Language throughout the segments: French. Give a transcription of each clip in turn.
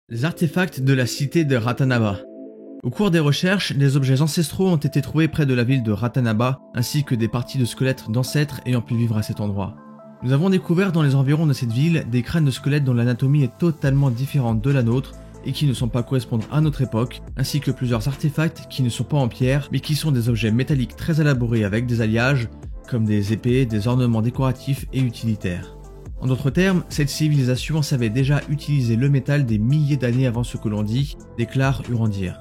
Les artefacts de la cité de Ratanaba. Au cours des recherches, des objets ancestraux ont été trouvés près de la ville de Ratanaba, ainsi que des parties de squelettes d'ancêtres ayant pu vivre à cet endroit. Nous avons découvert dans les environs de cette ville des crânes de squelettes dont l'anatomie est totalement différente de la nôtre et qui ne semblent pas correspondre à notre époque, ainsi que plusieurs artefacts qui ne sont pas en pierre, mais qui sont des objets métalliques très élaborés avec des alliages, comme des épées, des ornements décoratifs et utilitaires. En d'autres termes, cette civilisation savait déjà utiliser le métal des milliers d'années avant ce que l'on dit, déclare Urandir.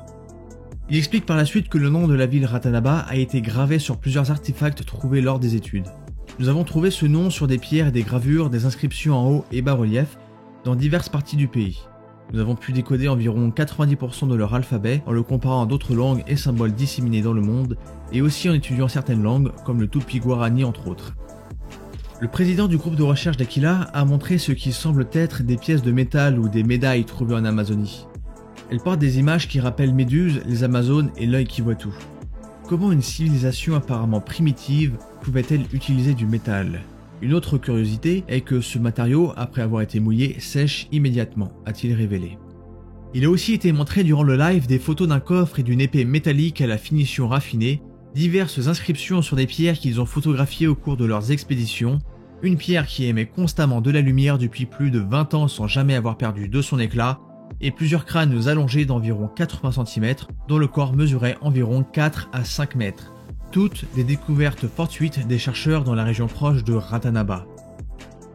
Il explique par la suite que le nom de la ville Ratanaba a été gravé sur plusieurs artefacts trouvés lors des études. Nous avons trouvé ce nom sur des pierres et des gravures, des inscriptions en haut et bas-relief dans diverses parties du pays. Nous avons pu décoder environ 90% de leur alphabet en le comparant à d'autres langues et symboles disséminés dans le monde, et aussi en étudiant certaines langues, comme le Tupi-Guarani entre autres. Le président du groupe de recherche d'Aquila a montré ce qui semble être des pièces de métal ou des médailles trouvées en Amazonie. Elles portent des images qui rappellent Méduse, les Amazones et l'œil qui voit tout. Comment une civilisation apparemment primitive pouvait-elle utiliser du métal ? Une autre curiosité est que ce matériau, après avoir été mouillé, sèche immédiatement, a-t-il révélé. Il a aussi été montré durant le live des photos d'un coffre et d'une épée métallique à la finition raffinée, diverses inscriptions sur des pierres qu'ils ont photographiées au cours de leurs expéditions, une pierre qui émet constamment de la lumière depuis plus de 20 ans sans jamais avoir perdu de son éclat, et plusieurs crânes allongés d'environ 80 cm dont le corps mesurait environ 4 à 5 mètres. Toutes des découvertes fortuites des chercheurs dans la région proche de Ratanaba.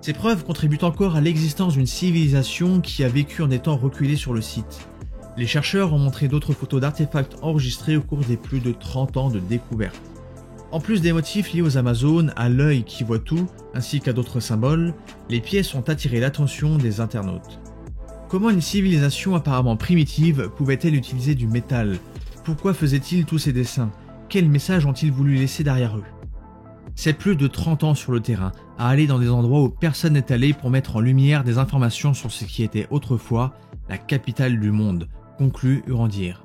Ces preuves contribuent encore à l'existence d'une civilisation qui a vécu en des temps reculés sur le site. Les chercheurs ont montré d'autres photos d'artefacts enregistrés au cours des plus de 30 ans de découverte. En plus des motifs liés aux Amazones, à l'œil qui voit tout, ainsi qu'à d'autres symboles, les pièces ont attiré l'attention des internautes. Comment une civilisation apparemment primitive pouvait-elle utiliser du métal ? Pourquoi faisait-il tous ces dessins ? Quels messages ont-ils voulu laisser derrière eux ? C'est plus de 30 ans sur le terrain, à aller dans des endroits où personne n'est allé pour mettre en lumière des informations sur ce qui était autrefois la capitale du monde, conclut Urandir.